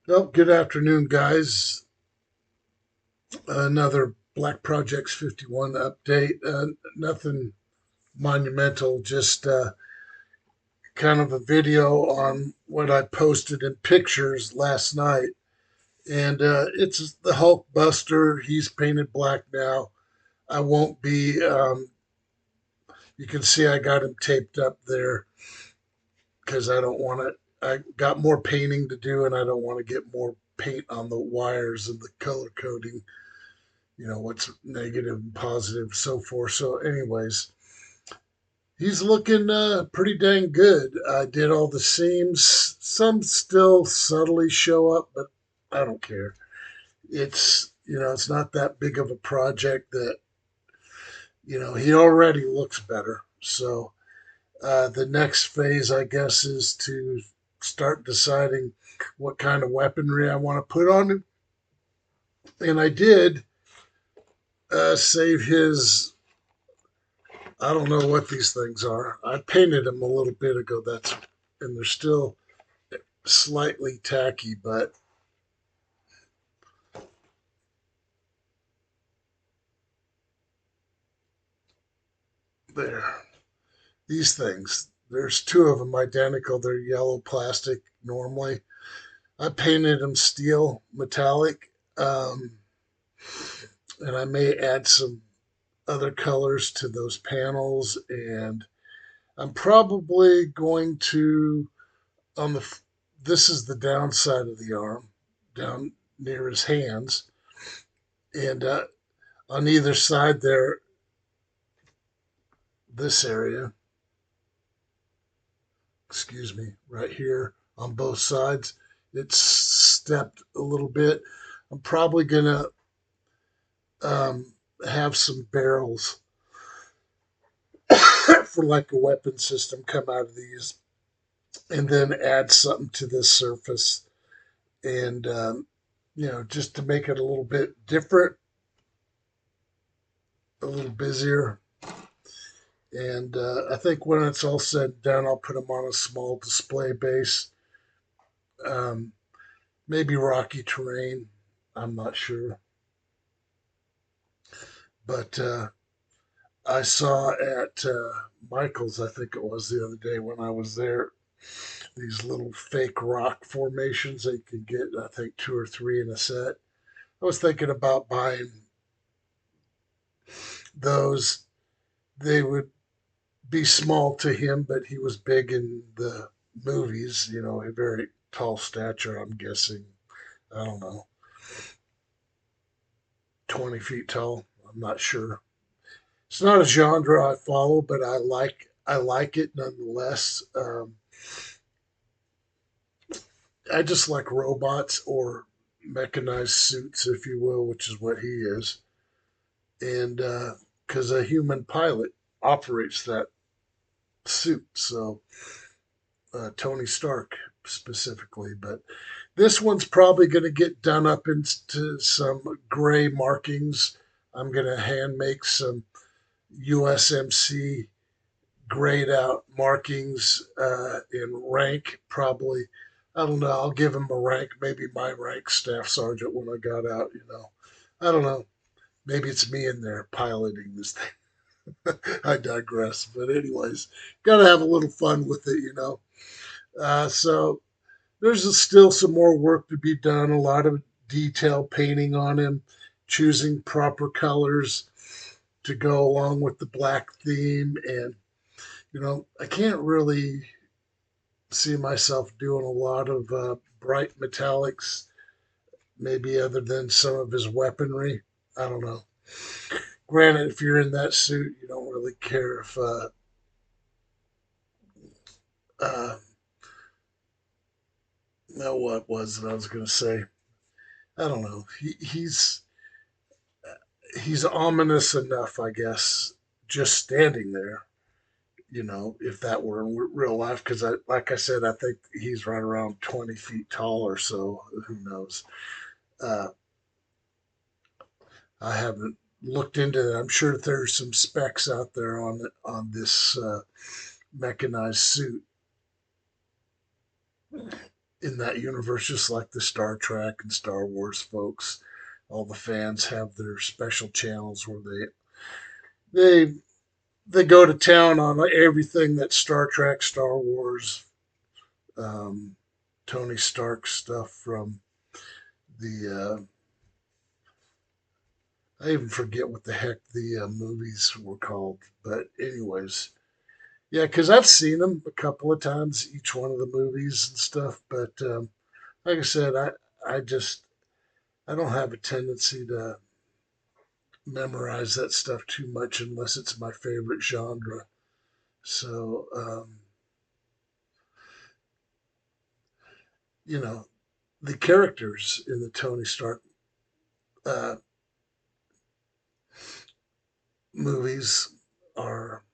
Well, good afternoon, guys. Another Black Projects 51 update. Nothing monumental, just kind of a video on what I posted in pictures last night. And it's the Hulk Buster. He's painted black now. I won't be, you can see I got him taped up there because I don't want to. I got more painting to do and I don't want to get more paint on the wires and the color coding, what's negative and positive, so forth. So, anyways, he's looking pretty dang good. I did all the seams. Some still subtly show up, but I don't care. It's not that big of a project that he already looks better. So the next phase, I guess, is to start deciding what kind of weaponry I want to put on him. And I did save his. I don't know what these things are. I painted them a little bit ago. And they're still slightly tacky, but there. These things. There's two of them identical. They're yellow plastic normally. I painted them steel metallic, and I may add some other colors to those panels. And I'm probably going to on the. This is the downside of the arm, down near his hands, and on either side there, this area, excuse me, right here on both sides, it's stepped a little bit. I'm probably gonna um, have some barrels for like a weapon system come out of these, and then add something to this surface, and just to make it a little bit different, a little busier. And I think when it's all said and done, I'll put them on a small display base. Um, Maybe rocky terrain. I'm not sure. But I saw at Michael's, I think it was the other day when I was there, these little fake rock formations that you could get, I think, two or three in a set. I was thinking about buying those. They would be small to him, but he was big in the movies, a very tall stature, I'm guessing. I don't know, 20 feet tall. I'm not sure. It's not a genre I follow, but I like it nonetheless. I just like robots or mechanized suits, if you will, which is what he is, and because a human pilot operates that suit, so Tony Stark specifically. But this one's probably going to get done up into some gray markings. I'm going to hand make some USMC grayed out markings in rank, probably. I don't know. I'll give him a rank, maybe my rank, staff sergeant, when I got out. I don't know. Maybe it's me in there piloting this thing. I digress. But, anyways, got to have a little fun with it. So, there's still some more work to be done, a lot of detail painting on him, choosing proper colors to go along with the black theme. And I can't really see myself doing a lot of bright metallics, maybe other than some of his weaponry. I don't know. Granted, if you're in that suit, you don't really care if. Uh, no, what was it I was going to say? I don't know. He's ominous enough, I guess, just standing there. If that were in real life, because like I said, I think he's right around 20 feet tall or so. Who knows? Uh, I haven't looked into that. I'm sure there's some specs out there on this mechanized suit. in that universe, just like the Star Trek and Star Wars folks. All the fans have their special channels where they they go to town on everything that's Star Trek, Star Wars, um, Tony Stark stuff from the. I even forget what the heck the movies were called, but anyways, yeah, because I've seen them a couple of times, each one of the movies and stuff. But like I said, I just I don't have a tendency to memorize that stuff too much unless it's my favorite genre. So you know, the characters in the Tony Stark uh, movies are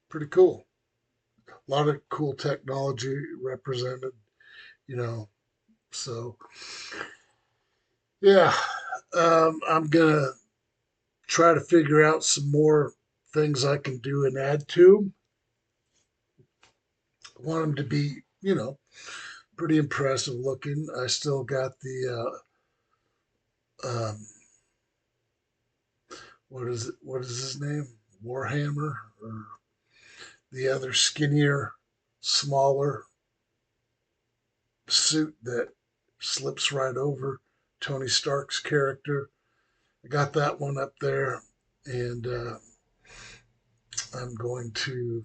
pretty cool. A lot of cool technology represented, you know. So yeah, I'm gonna try to figure out some more things I can do and add to 'em. I want them to be, pretty impressive looking. I still got the what is it? What is his name? Warhammer or the other skinnier, smaller suit that slips right over Tony Stark's character. I got that one up there, and I'm going to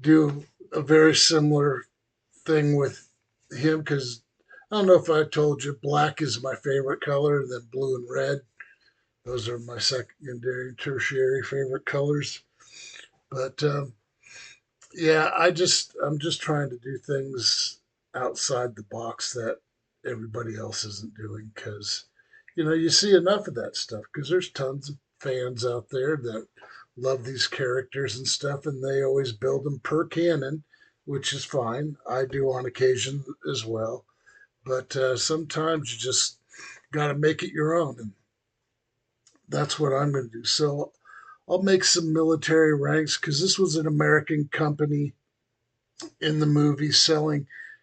do a very similar thing with him because I don't know if I told you, black is my favorite color, and then blue and red. Those are my secondary and tertiary favorite colors. But yeah, I'm just trying to do things outside the box that everybody else isn't doing because you see enough of that stuff because there's tons of fans out there that love these characters and stuff, and they always build them per canon, which is fine. I do on occasion as well, but sometimes you just got to make it your own, and that's what I'm going to do. So I'll make some military ranks because this was an American company in the movie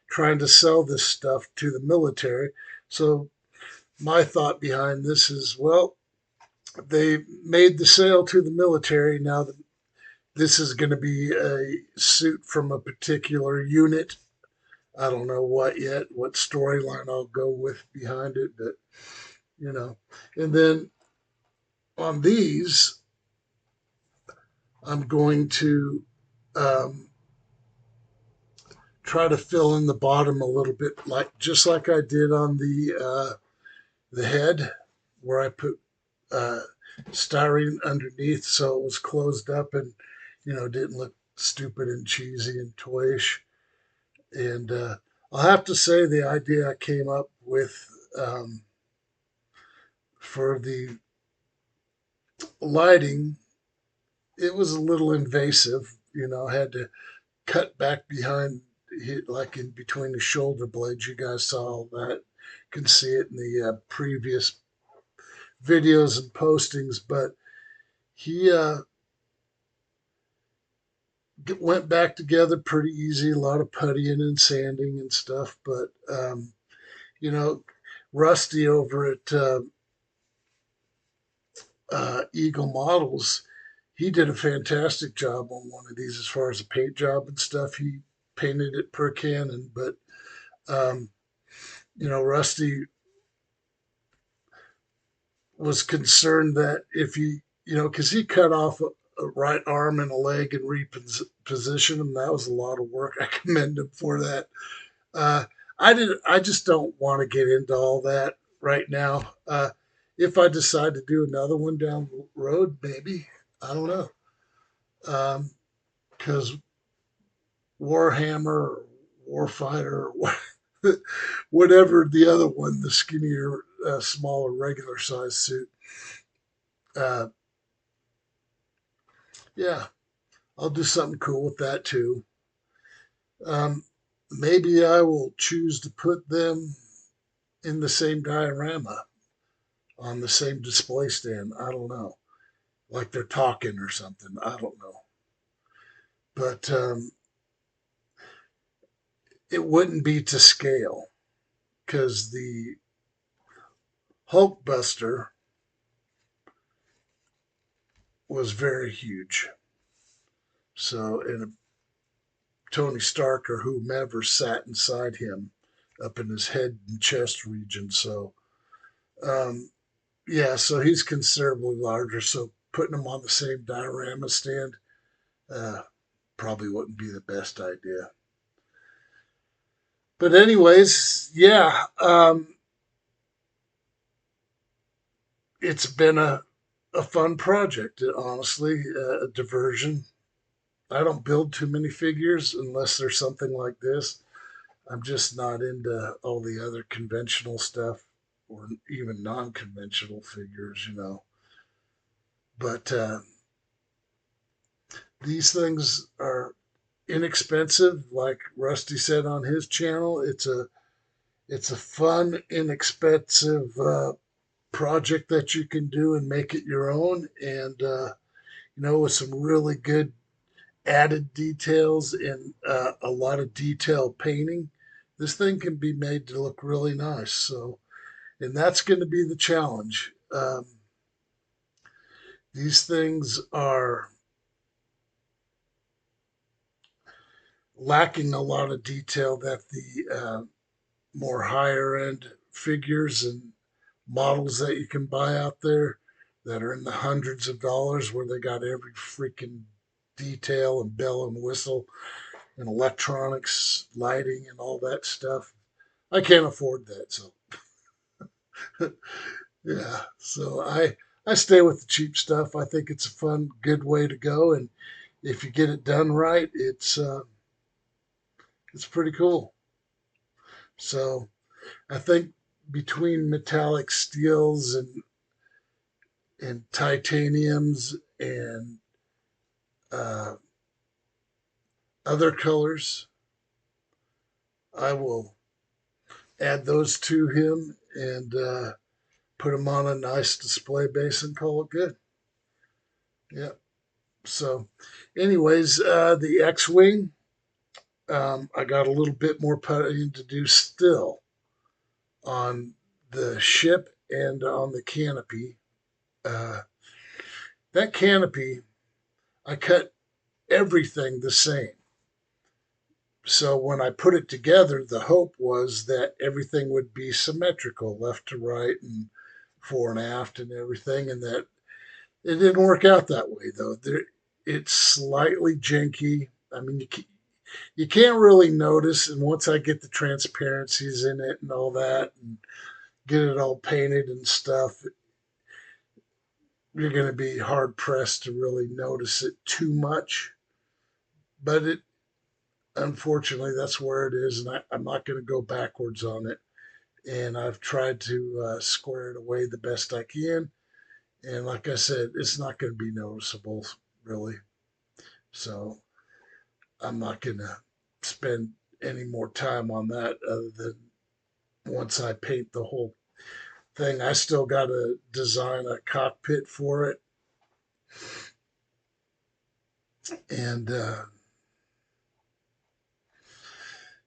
trying to sell this stuff to the military. So my thought behind this is, well, they made the sale to the military. Now this is going to be a suit from a particular unit. I don't know what yet, what storyline I'll go with behind it, but you know. And then on these, I'm going to um, try to fill in the bottom a little bit, like just like I did on the head, where I put uh, styrene underneath so it was closed up and didn't look stupid and cheesy and toyish. And I'll have to say the idea I came up with for the lighting, it was a little invasive. I had to cut back behind, like in between the shoulder blades. You guys saw all that. You can see it in the previous videos and postings. But he went back together pretty easy. A lot of puttying and sanding and stuff. But you know, Rusty over at Eagle Models, he did a fantastic job on one of these as far as the paint job and stuff. He painted it per cannon, but um, Rusty was concerned that if he, because he cut off a right arm and a leg and repositioned him, that was a lot of work. I commend him for that. Uh, I did. I just don't want to get into all that right now. If I decide to do another one down the road, maybe I don't know. Because Warhammer, Warfighter, whatever the other one, the skinnier, smaller, regular size suit. Uh, yeah, I'll do something cool with that too. Um, Maybe I will choose to put them in the same diorama on the same display stand. I don't know, like they're talking or something. I don't know, but it wouldn't be to scale because the Hulkbuster was very huge. So, and Tony Stark or whomever sat inside him up in his head and chest region. So, um, yeah, so he's considerably larger. So, putting him on the same diorama stand uh, probably wouldn't be the best idea. But, anyways, yeah, it's been a fun project, honestly, a diversion. I don't build too many figures unless there's something like this. I'm just not into all the other conventional stuff or even non conventional figures, you know. But these things are inexpensive, like Rusty said on his channel. It's a fun, inexpensive project that you can do and make it your own, and with some really good added details and a lot of detail painting. This thing can be made to look really nice. So, and that's going to be the challenge. These things are lacking a lot of detail that the more higher end figures and models that you can buy out there that are in the hundreds of dollars, where they got every freaking detail and bell and whistle and electronics, lighting, and all that stuff. I can't afford that, so yeah. So I stay with the cheap stuff. I think it's a fun, good way to go, and if you get it done right, it's pretty cool. So I think between metallic steels and titaniums and uh, other colors, I will add those to him and put him on a nice display base and call it good. Yeah. So, anyways, the X-wing, I got a little bit more putting to do still on the ship and on the canopy. Uh, that canopy, I cut everything the same. So when I put it together, the hope was that everything would be symmetrical, left to right and fore and aft and everything, and that it didn't work out that way though. It's slightly janky. I mean, you can't really notice, and once I get the transparencies in it and all that, and get it all painted and stuff, you're going to be hard pressed to really notice it too much. But it, unfortunately, that's where it is, and I'm not going to go backwards on it. And I've tried to square it away the best I can. And like I said, it's not going to be noticeable, really. So I'm not going to spend any more time on that other than once I paint the whole thing. I still got to design a cockpit for it. And,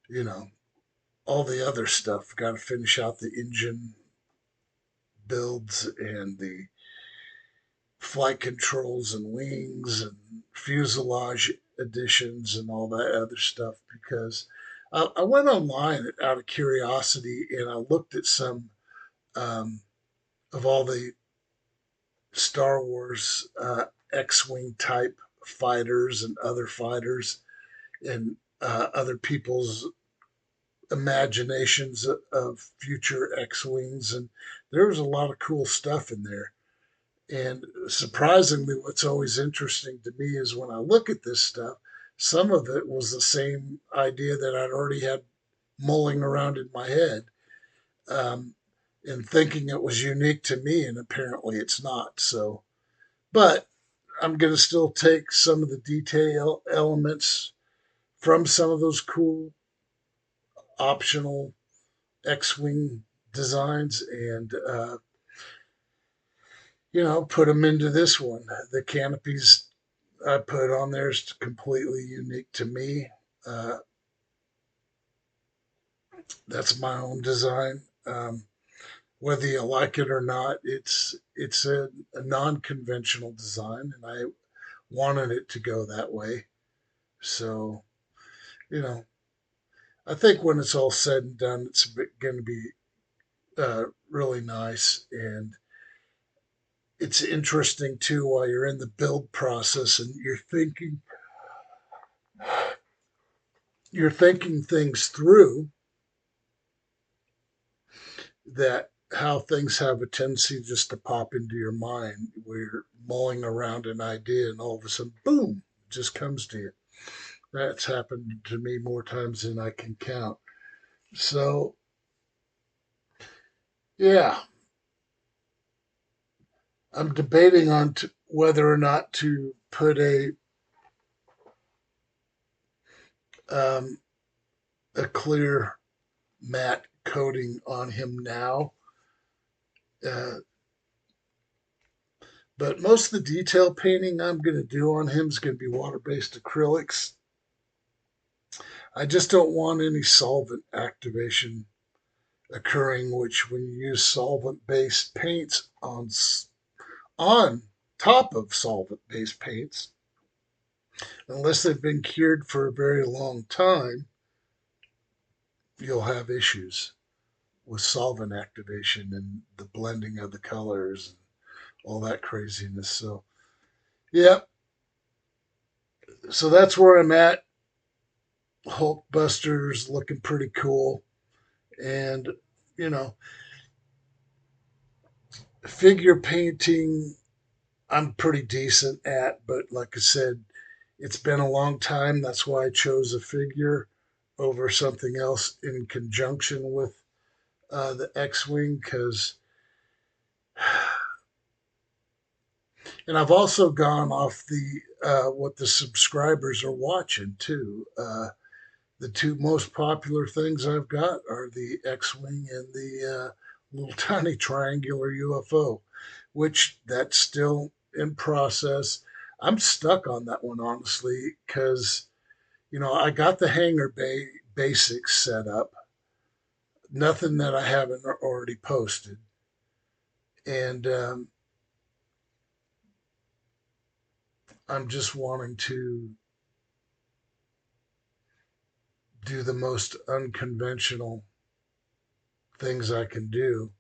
you know, all the other stuff. Got to finish out the engine builds and the flight controls and wings and fuselage additions and all that other stuff because I went online out of curiosity and I looked at some um, of all the Star Wars X-wing type fighters and other fighters and other people's imaginations of future X-wings, and there was a lot of cool stuff in there. And surprisingly, what's always interesting to me is when I look at this stuff, some of it was the same idea that I'd already had mulling around in my head, um, and thinking it was unique to me, and apparently it's not. So, but I'm going to still take some of the detail elements from some of those cool optional X-wing designs and put them into this one. The canopies I put on there is completely unique to me. Uh, That's my own design. Whether you like it or not, it's a non-conventional design, and I wanted it to go that way. So, you know, I think when it's all said and done, it's going to be really nice, and it's interesting too while you're in the build process and you're thinking things through, that how things have a tendency just to pop into your mind where you're mulling around an idea and all of a sudden, boom, it just comes to you. That's happened to me more times than I can count. So, yeah, I'm debating on whether or not to put um, a clear matte coating on him now. Uh, but most of the detail painting I'm going to do on him is going to be water-based acrylics. I just don't want any solvent activation occurring, which when you use solvent-based paints on top of solvent-based paints, unless they've been cured for a very long time, you'll have issues with solvent activation and the blending of the colors and all that craziness. So, yeah, so that's where I'm at. Hulkbuster's looking pretty cool. And, you know, figure painting, I'm pretty decent at, but like I said, it's been a long time. That's why I chose a figure over something else in conjunction with the X-Wing, because, and I've also gone off the what the subscribers are watching too. The two most popular things I've got are the X-Wing and the little tiny triangular UFO, which that's still in process. I'm stuck on that one honestly because I got the hangar bay basics set up, nothing that I haven't already posted, and I'm just wanting to do the most unconventional things I can do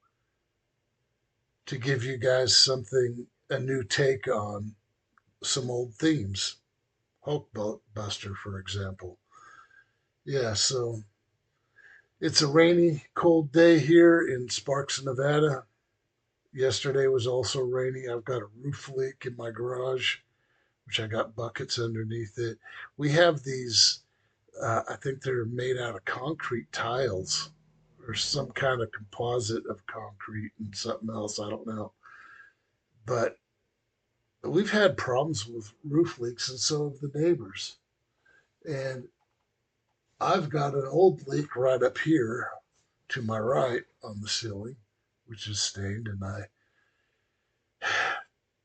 to give you guys something, a new take on some old themes. Hulkbuster, for example. Yeah, so it's a rainy, cold day here in Sparks, Nevada. Yesterday was also rainy. I've got a roof leak in my garage, which I got buckets underneath it. We have these, I think they're made out of concrete tiles or some kind of composite of concrete and something else. I don't know. But we've had problems with roof leaks, and so have the neighbors. And I've got an old leak right up here to my right on the ceiling, which is stained. And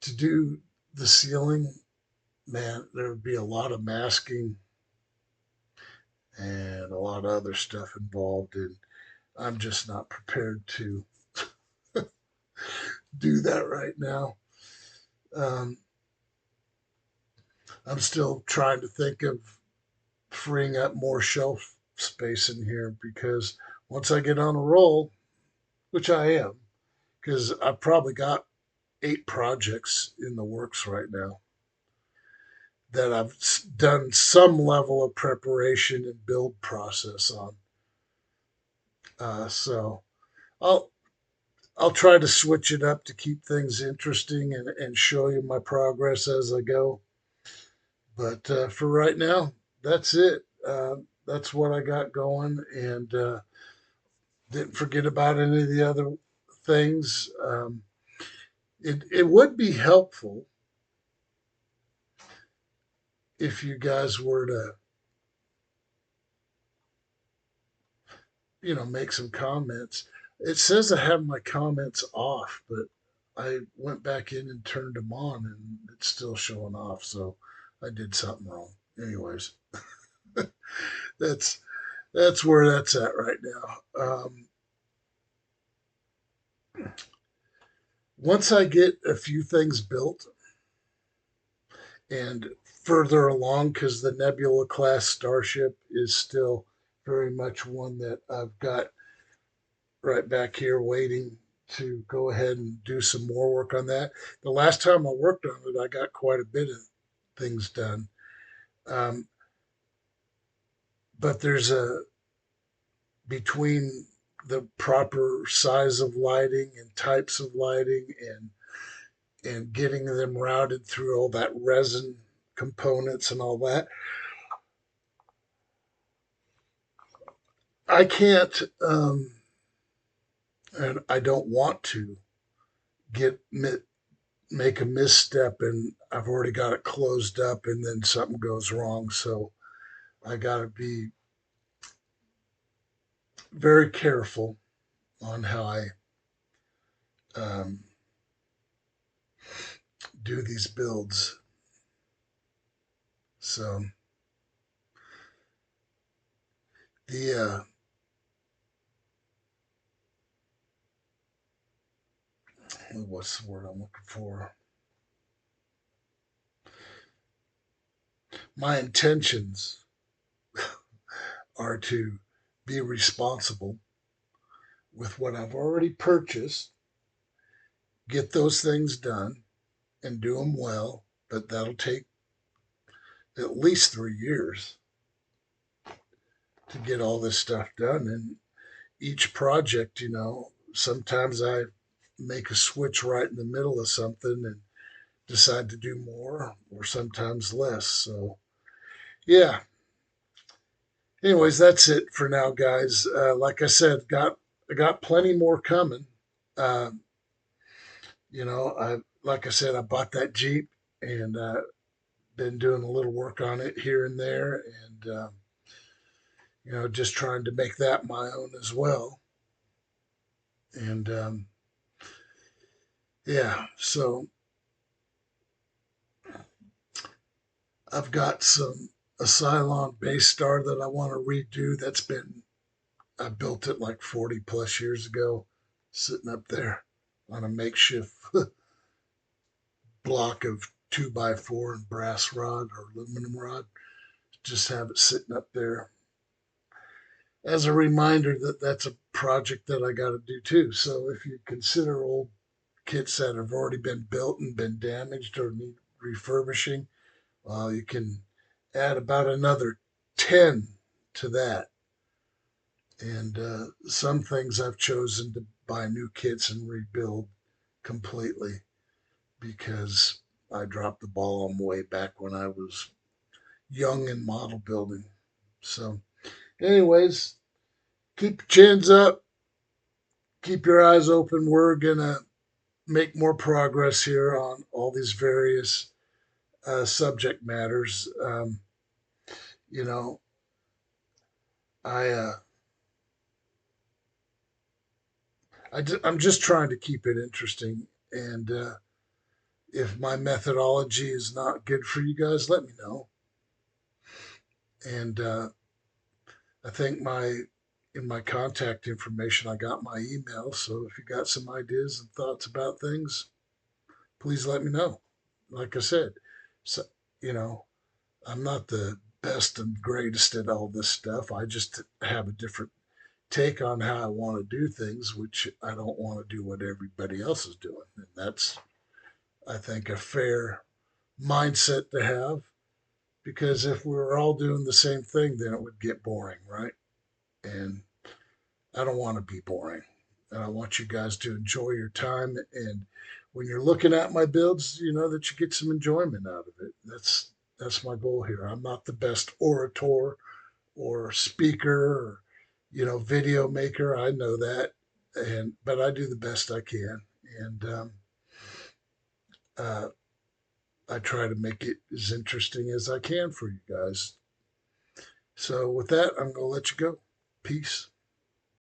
to do the ceiling, man, there would be a lot of masking and a lot of other stuff involved. And I'm just not prepared to do that right now. Um, I'm still trying to think of freeing up more shelf space in here because once I get on a roll, which I am, because I've probably got 8 projects in the works right now that I've done some level of preparation and build process on. So I'll I'll try to switch it up to keep things interesting and show you my progress as I go. But for right now, that's it. That's what I got going, and didn't forget about any of the other things. It would be helpful if you guys were to make some comments. It says I have my comments off, but I went back in and turned them on, and it's still showing off. So I did something wrong. Anyways, that's that's where that's at right now. Once I get a few things built and further along, because the Nebula class starship is still very much one that I've got right back here waiting to go ahead and do some more work on that. The last time I worked on it, I got quite a bit of things done. Um, but there's a between the proper size of lighting and types of lighting and getting them routed through all that resin components and all that. I can't, and I don't want to get make a misstep and I've already got it closed up and then something goes wrong. So I got to be very careful on how I um, do these builds. So the what's the word I'm looking for? My intentions are to be responsible with what I've already purchased, get those things done, and do them well. But that'll take at least 3 years to get all this stuff done. And each project, sometimes I make a switch right in the middle of something and decide to do more, or sometimes less. So, yeah. Anyways, that's it for now, guys. Like I said, I got plenty more coming. Uh, I like I said, I bought that Jeep and been doing a little work on it here and there, and just trying to make that my own as well. And yeah, so I've got a Cylon base star that I want to redo. I built it like 40 plus years ago, sitting up there on a makeshift block of 2x4 and brass rod or aluminum rod. Just have it sitting up there as a reminder that that's a project that I got to do too. So if you consider old kits that have already been built and been damaged or need refurbishing, well, you can add about another 10 to that. And some things I've chosen to buy new kits and rebuild completely because I dropped the ball on way back when I was young in model building. So, anyways, keep your chins up, keep your eyes open. We're going to make more progress here on all these various subject matters. You know, I, uh, I'm just trying to keep it interesting. And if my methodology is not good for you guys, let me know. And I think in my contact information, I got my email. So if you got some ideas and thoughts about things, please let me know. Like I said, so, you know, I'm not the best and greatest at all this stuff. I just have a different take on how I want to do things, which I don't want to do what everybody else is doing. And that's, I think, a fair mindset to have because if we were all doing the same thing, then it would get boring, right? And I don't want to be boring. And I want you guys to enjoy your time. And when you're looking at my builds, you know that you get some enjoyment out of it. That's my goal here. I'm not the best orator or speaker or video maker. I know that, but I do the best I can, and uh, I try to make it as interesting as I can for you guys. So with that, I'm gonna let you go. Peace.